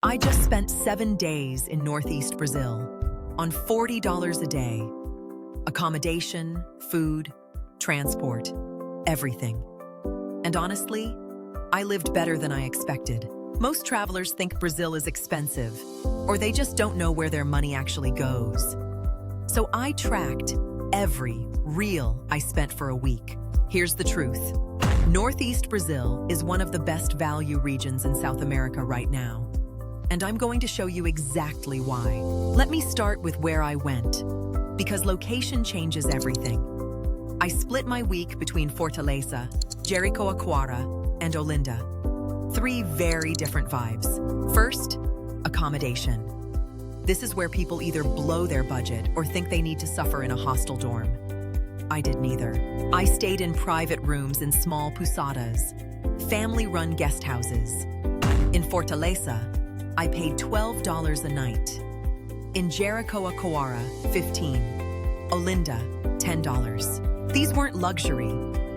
I just spent 7 days in Northeast Brazil on $40 a day. Accommodation, food, transport, everything. And honestly, I lived better than I expected. Most travelers think Brazil is expensive, or they just don't know where their money actually goes. So I tracked every real I spent for a week. Here's the truth. Northeast Brazil is one of the best value regions in South America right now. And I'm going to show you exactly why. Let me start with where I went, because location changes everything. I split my week between Fortaleza, Jericoacoara, and Olinda. 3 very different vibes. First, accommodation. This is where people either blow their budget or think they need to suffer in a hostel dorm. I did neither. I stayed in private rooms in small pousadas, family-run guest houses. In Fortaleza, I paid $12 a night. In Jericoacoara, $15. Olinda, $10. These weren't luxury,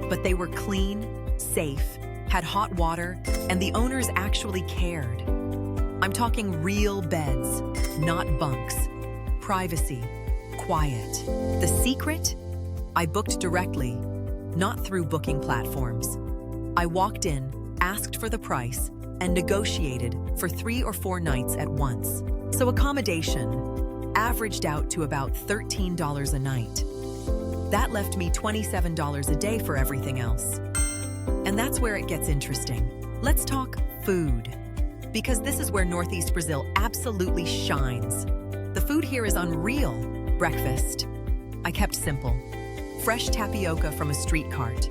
but they were clean, safe, had hot water, and the owners actually cared. I'm talking real beds, not bunks. Privacy, quiet. The secret? I booked directly, not through booking platforms. I walked in, asked for the price, and negotiated for 3 or 4 nights at once. So accommodation averaged out to about $13 a night. That left me $27 a day for everything else. And that's where it gets interesting. Let's talk food, because this is where Northeast Brazil absolutely shines. The food here is unreal. Breakfast. I kept simple. Fresh tapioca from a street cart,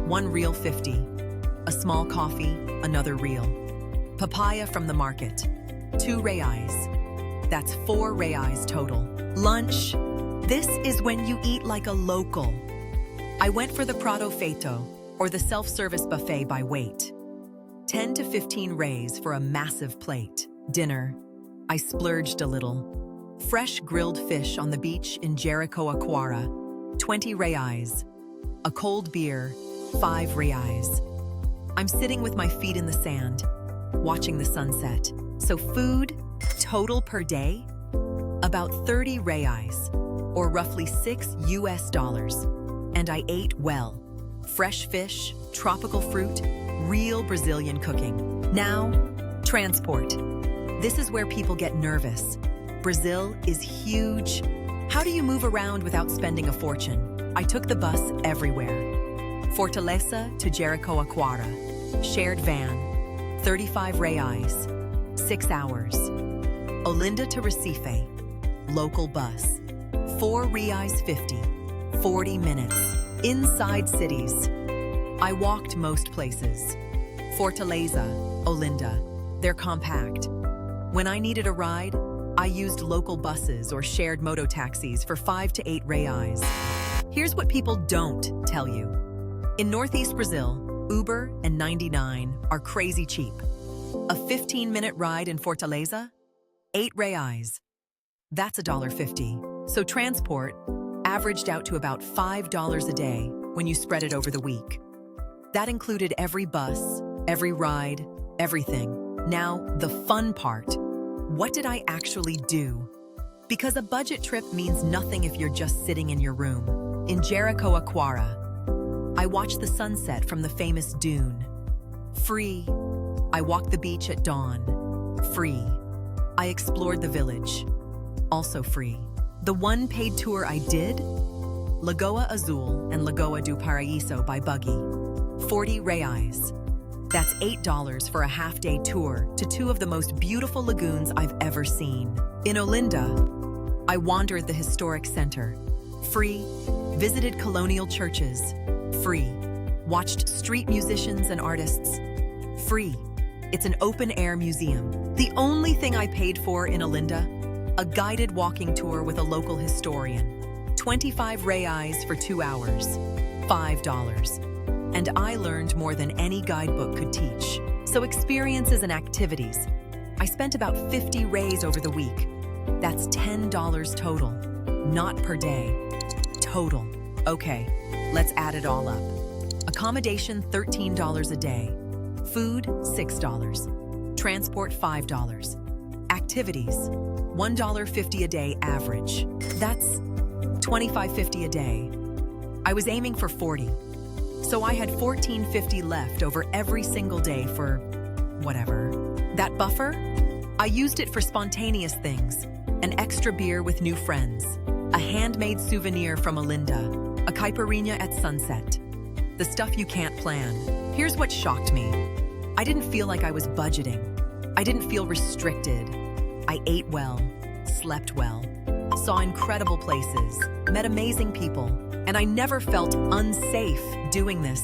1 real 50. A small coffee, another real. Papaya from the market, 2 reais. That's 4 reais total. Lunch. This is when you eat like a local. I went for the prato feito, or the self-service buffet by weight. 10 to 15 reais for a massive plate. Dinner. I splurged a little. Fresh grilled fish on the beach in Jericoacoara, 20 reais. A cold beer, 5 reais. I'm sitting with my feet in the sand, watching the sunset. So food, total per day, about 30 reais, or roughly $6. And I ate well. Fresh fish, tropical fruit, real Brazilian cooking. Now, transport. This is where people get nervous. Brazil is huge. How do you move around without spending a fortune? I took the bus everywhere. Fortaleza to Jericoacoara, shared van, 35 reais, 6 hours. Olinda to Recife, local bus, 4 reais 50, 40 minutes. Inside cities. I walked most places. Fortaleza, Olinda, they're compact. When I needed a ride, I used local buses or shared moto taxis for 5 to 8 reais. Here's what people don't tell you. In Northeast Brazil, Uber and 99 are crazy cheap. A 15-minute ride in Fortaleza? 8 reais. That's $1.50. So transport averaged out to about $5 a day when you spread it over the week. That included every bus, every ride, everything. Now, the fun part. What did I actually do? Because a budget trip means nothing if you're just sitting in your room. In Jericoacoara, I watched the sunset from the famous dune. Free. I walked the beach at dawn. Free. I explored the village. Also free. The one paid tour I did? Lagoa Azul and Lagoa do Paraíso by buggy. 40 reais. That's $8 for a half-day tour to 2 of the most beautiful lagoons I've ever seen. In Olinda, I wandered the historic center. Free. Visited colonial churches. Free. Watched street musicians and artists. Free. It's an open-air museum. The only thing I paid for in Olinda? A guided walking tour with a local historian. 25 reais for 2 hours. $5. And I learned more than any guidebook could teach. So experiences and activities. I spent about 50 reais over the week. That's $10 total. Not per day. Total. Okay, let's add it all up. Accommodation, $13 a day. Food, $6. Transport, $5. Activities, $1.50 a day average. That's $25.50 a day. I was aiming for 40, so I had $14.50 left over every single day for whatever. That buffer? I used it for spontaneous things, an extra beer with new friends, a handmade souvenir from Olinda, a caipirinha at sunset. The stuff you can't plan. Here's what shocked me. I didn't feel like I was budgeting. I didn't feel restricted. I ate well, slept well, saw incredible places, met amazing people, and I never felt unsafe doing this.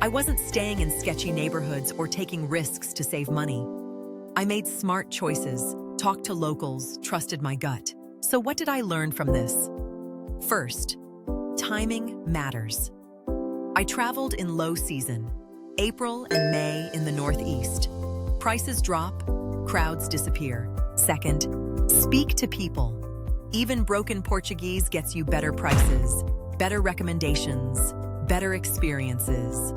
I wasn't staying in sketchy neighborhoods or taking risks to save money. I made smart choices, talked to locals, trusted my gut. So what did I learn from this? First, timing matters. I traveled in low season, April and May in the Northeast. Prices drop, crowds disappear. Second, speak to people. Even broken Portuguese gets you better prices, better recommendations, better experiences.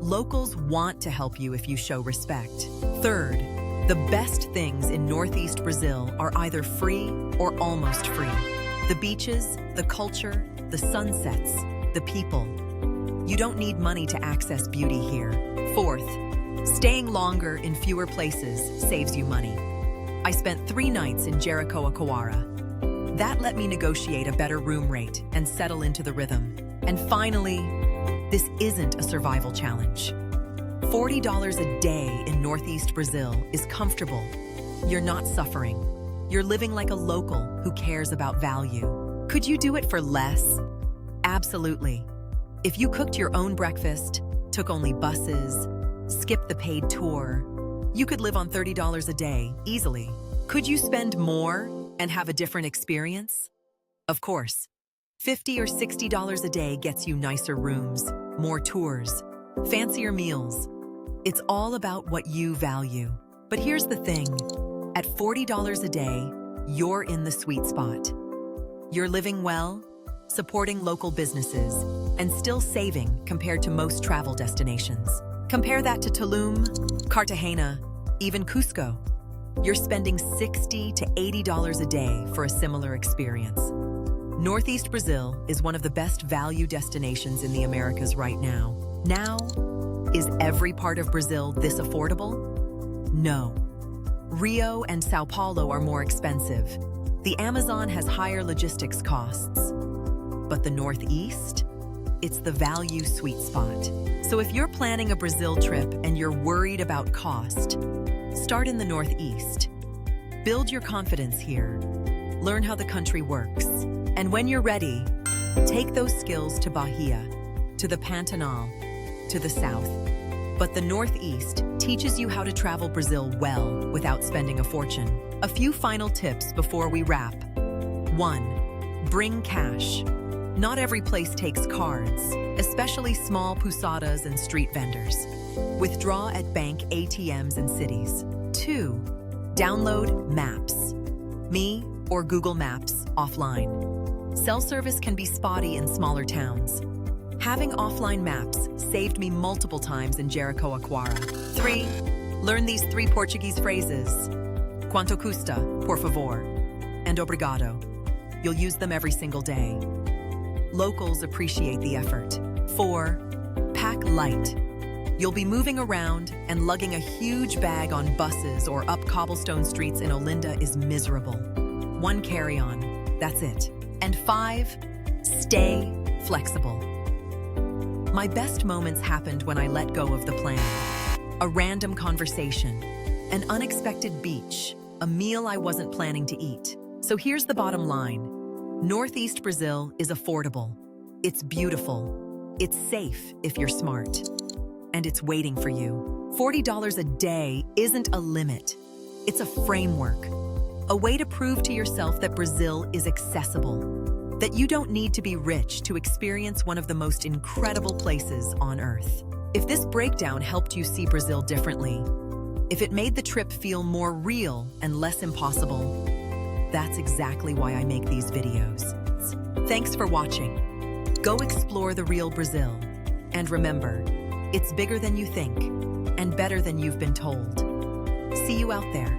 Locals want to help you if you show respect. Third, the best things in Northeast Brazil are either free or almost free. The beaches, the culture, the sunsets, the people. You don't need money to access beauty here. Fourth, staying longer in fewer places saves you money. I spent 3 nights in Jericoacoara. That let me negotiate a better room rate and settle into the rhythm. And finally, this isn't a survival challenge. $40 a day in Northeast Brazil is comfortable. You're not suffering. You're living like a local who cares about value. Could you do it for less? Absolutely. If you cooked your own breakfast, took only buses, skipped the paid tour, you could live on $30 a day easily. Could you spend more and have a different experience? Of course. $50 or $60 a day gets you nicer rooms, more tours, fancier meals. It's all about what you value. But here's the thing. At $40 a day, you're in the sweet spot. You're living well, supporting local businesses, and still saving compared to most travel destinations. Compare that to Tulum, Cartagena, even Cusco. You're spending $60 to $80 a day for a similar experience. Northeast Brazil is one of the best value destinations in the Americas right now. Now, is every part of Brazil this affordable? No. Rio and Sao Paulo are more expensive. The Amazon has higher logistics costs. But the Northeast? It's the value sweet spot. So if you're planning a Brazil trip and you're worried about cost, start in the Northeast. Build your confidence here. Learn how the country works. And when you're ready, take those skills to Bahia, to the Pantanal, to the south. But the Northeast teaches you how to travel Brazil well without spending a fortune. A few final tips before we wrap. 1. Bring cash. Not every place takes cards, especially small pousadas and street vendors. Withdraw at bank ATMs in cities. 2. Download maps. Me or Google Maps offline. Cell service can be spotty in smaller towns. Having offline maps saved me multiple times in Jericoacoara. 3. Learn these 3 Portuguese phrases. Quanto custa, por favor, and obrigado. You'll use them every single day. Locals appreciate the effort. 4. Pack light. You'll be moving around, and lugging a huge bag on buses or up cobblestone streets in Olinda is miserable. 1 carry-on, that's it. And 5, stay flexible. My best moments happened when I let go of the plan. A random conversation, an unexpected beach, a meal I wasn't planning to eat. So here's the bottom line. Northeast Brazil is affordable. It's beautiful. It's safe if you're smart. And it's waiting for you. $40 a day isn't a limit. It's a framework. A way to prove to yourself that Brazil is accessible. That you don't need to be rich to experience one of the most incredible places on Earth. If this breakdown helped you see Brazil differently, if it made the trip feel more real and less impossible, that's exactly why I make these videos. Thanks for watching. Go explore the real Brazil. And remember, it's bigger than you think and better than you've been told. See you out there.